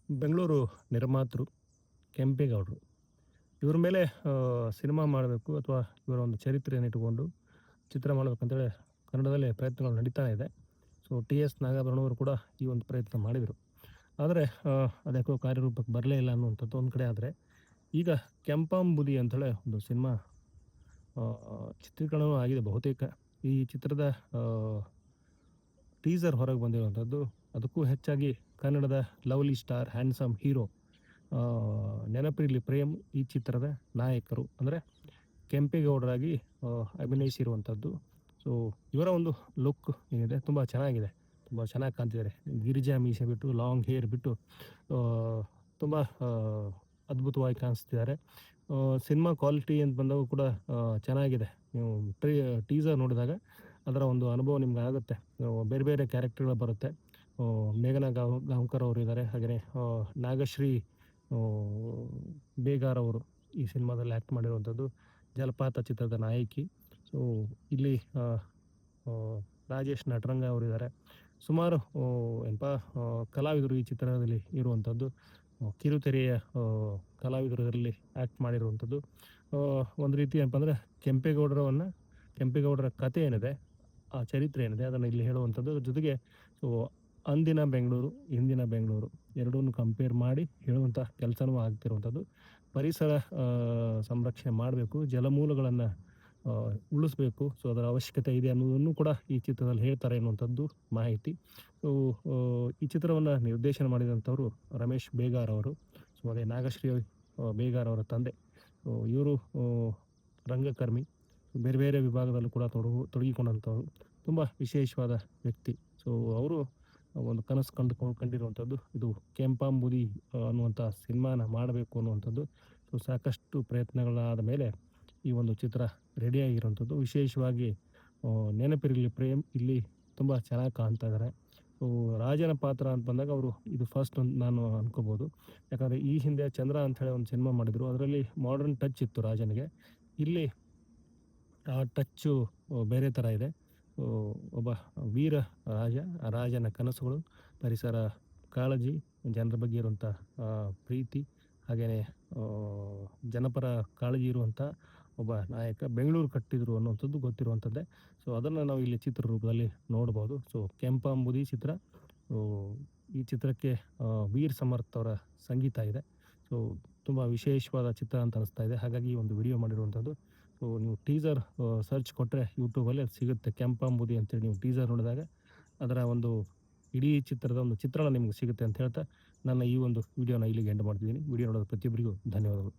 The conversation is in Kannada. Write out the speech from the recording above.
ಬೆಂಗಳೂರು ನಿರ್ಮಾತೃ ಕೆಂಪೇಗೌಡರು. ಇವ್ರ ಮೇಲೆ ಸಿನಿಮಾ ಮಾಡಬೇಕು ಅಥವಾ ಇವರ ಒಂದು ಚರಿತ್ರೆಯನ್ನು ಇಟ್ಟುಕೊಂಡು ಚಿತ್ರ ಮಾಡಬೇಕಂತೇಳಿ ಕನ್ನಡದಲ್ಲಿ ಪ್ರಯತ್ನಗಳು ನಡೀತಾನೆ ಇದೆ. ಸೊ ಟಿ ಎಸ್ ನಾಗಾಭರಣವರು ಕೂಡ ಈ ಒಂದು ಪ್ರಯತ್ನ ಮಾಡಿದರು. ಆದರೆ ಅದ್ಯಾಕೋ ಕಾರ್ಯರೂಪಕ್ಕೆ ಬರಲೇ ಇಲ್ಲ ಅನ್ನುವಂಥದ್ದು ಒಂದು ಕಡೆ. ಆದರೆ ಈಗ ಕೆಂಪಾಂಬುದಿ ಅಂಥೇಳಿ ಒಂದು ಸಿನಿಮಾ ಚಿತ್ರೀಕರಣವೂ ಆಗಿದೆ ಬಹುತೇಕ. ಈ ಚಿತ್ರದ ಟೀಸರ್ ಹೊರಗೆ ಬಂದಿರುವಂಥದ್ದು. ಅದಕ್ಕೂ ಹೆಚ್ಚಾಗಿ ಕನ್ನಡದ ಲವ್ಲಿ ಸ್ಟಾರ್, ಹ್ಯಾಂಡ್ಸಮ್ ಹೀರೋ ನೆನಪಿರಲಿ ಪ್ರೇಮ್ ಈ ಚಿತ್ರದ ನಾಯಕರು ಅಂದರೆ ಕೆಂಪೇಗೌಡರಾಗಿ ಅಭಿನಯಿಸಿರುವಂಥದ್ದು. ಸೊ ಇವರ ಒಂದು ಲುಕ್ ಏನಿದೆ ತುಂಬ ಚೆನ್ನಾಗಿದೆ, ತುಂಬ ಚೆನ್ನಾಗಿ ಕಾಣ್ತಿದ್ದಾರೆ. ಗಿರಿಜಾ ಮೀಸೆ ಬಿಟ್ಟು, ಲಾಂಗ್ ಹೇರ್ ಬಿಟ್ಟು ತುಂಬ ಅದ್ಭುತವಾಗಿ ಕಾಣಿಸ್ತಿದ್ದಾರೆ. ಸಿನಿಮಾ ಕ್ವಾಲಿಟಿ ಅಂತ ಬಂದಾಗ ಕೂಡ ಚೆನ್ನಾಗಿದೆ. ನೀವು ಟೀಸರ್ ನೋಡಿದಾಗ ಅದರ ಒಂದು ಅನುಭವ ನಿಮ್ಗೆ ಆಗುತ್ತೆ. ಬೇರೆ ಬೇರೆ ಕ್ಯಾರೆಕ್ಟರ್ಗಳು ಬರುತ್ತೆ. ಮೇಘನಾ ಗಾಂವ್ಕರ್ ಅವರು ಇದ್ದಾರೆ, ಹಾಗೆಯೇ ನಾಗಶ್ರೀ ಬೇಗಾರ್ ಅವರು ಈ ಸಿನಿಮಾದಲ್ಲಿ ಆ್ಯಕ್ಟ್ ಮಾಡಿರುವಂಥದ್ದು. ಜಲಪಾತ ಚಿತ್ರದ ನಾಯಕಿ. ಸೊ ಇಲ್ಲಿ ರಾಜೇಶ್ ನಟರಂಗ ಅವರಿದ್ದಾರೆ. ಸುಮಾರು ಏನಪ್ಪ ಕಲಾವಿದರು ಈ ಚಿತ್ರದಲ್ಲಿ ಇರುವಂಥದ್ದು. ಕಿರುತೆರೆಯ ಕಲಾವಿದರು ಇದರಲ್ಲಿ ಆ್ಯಕ್ಟ್ ಮಾಡಿರುವಂಥದ್ದು. ಒಂದು ರೀತಿ ಏನಪ್ಪ ಅಂದರೆ ಕೆಂಪೇಗೌಡರ ಕಥೆ ಏನಿದೆ, ಆ ಚರಿತ್ರೆ ಏನಿದೆ ಅದನ್ನು ಇಲ್ಲಿ ಹೇಳುವಂಥದ್ದು. ಜೊತೆಗೆ ಸೊ ಅಂದಿನ ಬೆಂಗಳೂರು, ಇಂದಿನ ಬೆಂಗಳೂರು ಎರಡನ್ನೂ ಕಂಪೇರ್ ಮಾಡಿ ಹೇಳುವಂಥ ಕೆಲಸನೂ ಆಗ್ತಿರುವಂಥದ್ದು. ಪರಿಸರ ಸಂರಕ್ಷಣೆ ಮಾಡಬೇಕು, ಜಲಮೂಲಗಳನ್ನು ಉಳಿಸ್ಬೇಕು. ಸೊ ಅದರ ಅವಶ್ಯಕತೆ ಇದೆ ಅನ್ನೋದನ್ನು ಕೂಡ ಈ ಚಿತ್ರದಲ್ಲಿ ಹೇಳ್ತಾರೆ ಎನ್ನುವಂಥದ್ದು ಮಾಹಿತಿ. ಸೊ ಈ ಚಿತ್ರವನ್ನು ನಿರ್ದೇಶನ ಮಾಡಿದಂಥವರು ರಮೇಶ್ ಬೇಗಾರ್ ಅವರು. ಸೊ ಅದೇ ನಾಗಶ್ರೀ ಬೇಗಾರ್ ಅವರ ತಂದೆ. ಸೊ ಇವರು ರಂಗಕರ್ಮಿ, ಬೇರೆ ಬೇರೆ ವಿಭಾಗದಲ್ಲೂ ಕೂಡ ತೊಡಗಿಕೊಂಡಂಥವ್ರು, ತುಂಬ ವಿಶೇಷವಾದ ವ್ಯಕ್ತಿ. ಸೊ ಅವರು ಒಂದು ಕನಸು ಕಂಡಿರುವಂಥದ್ದು ಇದು ಕೆಂಪಾಂಬುದಿ ಅನ್ನುವಂಥ ಸಿನಿಮಾನ ಮಾಡಬೇಕು ಅನ್ನುವಂಥದ್ದು. ಸೊ ಸಾಕಷ್ಟು ಪ್ರಯತ್ನಗಳಾದ ಮೇಲೆ ಈ ಒಂದು ಚಿತ್ರ ರೆಡಿಯಾಗಿರುವಂಥದ್ದು. ವಿಶೇಷವಾಗಿ ನೆನಪಿರಲಿ ಪ್ರೇಮ್ ಇಲ್ಲಿ ತುಂಬ ಚೆನ್ನಾಗಿ ಕಾಣ್ತಾ ಇದ್ದಾರೆ. ಸೊ ರಾಜನ ಪಾತ್ರ ಅಂತ ಬಂದಾಗ ಅವರು ಇದು ಫಸ್ಟ್ ನಾನು ಅನ್ಕೋಬೋದು. ಯಾಕಂದರೆ ಈ ಹಿಂದೆ ಚಂದ್ರ ಅಂಥೇಳಿ ಒಂದು ಸಿನಿಮಾ ಮಾಡಿದರು, ಅದರಲ್ಲಿ ಮಾಡರ್ನ್ ಟಚ್ ಇತ್ತು ರಾಜನಿಗೆ. ಇಲ್ಲಿ ಆ ಟಚ್ಚು ಬೇರೆ ಥರ ಇದೆ. ಒಬ್ಬ ವೀರ ರಾಜ, ಆ ರಾಜನ ಕನಸುಗಳು, ಪರಿಸರ ಕಾಳಜಿ, ಜನರ ಬಗ್ಗೆ ಇರುವಂಥ ಪ್ರೀತಿ, ಹಾಗೆಯೇ ಜನಪರ ಕಾಳಜಿ ಇರುವಂಥ ಒಬ್ಬ ನಾಯಕ. ಬೆಂಗಳೂರು ಕಟ್ಟಿದರು ಅನ್ನುವಂಥದ್ದು ಗೊತ್ತಿರುವಂಥದ್ದೇ. ಸೊ ಅದನ್ನು ನಾವು ಇಲ್ಲಿ ಚಿತ್ರರೂಪದಲ್ಲಿ ನೋಡ್ಬೋದು. ಸೊ ಕೆಂಪಾಂಬುದಿ ಚಿತ್ರ, ಈ ಚಿತ್ರಕ್ಕೆ ವೀರ್ ಸಮರ್ಥ್ ಅವರ ಸಂಗೀತ ಇದೆ. ಸೊ ತುಂಬ ವಿಶೇಷವಾದ ಚಿತ್ರ ಅಂತ ಅನಿಸ್ತಾ ಇದೆ. ಹಾಗಾಗಿ ಈ ಒಂದು ವಿಡಿಯೋ ಮಾಡಿರುವಂಥದ್ದು. ಸೊ ನೀವು ಟೀಸರ್ ಸರ್ಚ್ ಕೊಟ್ಟರೆ ಯೂಟ್ಯೂಬಲ್ಲಿ ಅದು ಸಿಗುತ್ತೆ. ಕೆಂಪಾಂಬುದಿ ಅಂತೇಳಿ ನೀವು ಟೀಸರ್ ನೋಡಿದಾಗ ಅದರ ಒಂದು ಇಡೀ ಚಿತ್ರದ ಒಂದು ಚಿತ್ರಣ ನಿಮ್ಗೆ ಸಿಗುತ್ತೆ ಅಂತ ಹೇಳ್ತಾ ನನ್ನ ಈ ಒಂದು ವಿಡಿಯೋನ ಇಲ್ಲಿಗೆ ಎಂಡ್ ಮಾಡ್ತಿದ್ದೀನಿ. ವಿಡಿಯೋ ನೋಡೋದು ಪ್ರತಿಯೊಬ್ಬರಿಗೂ ಧನ್ಯವಾದಗಳು.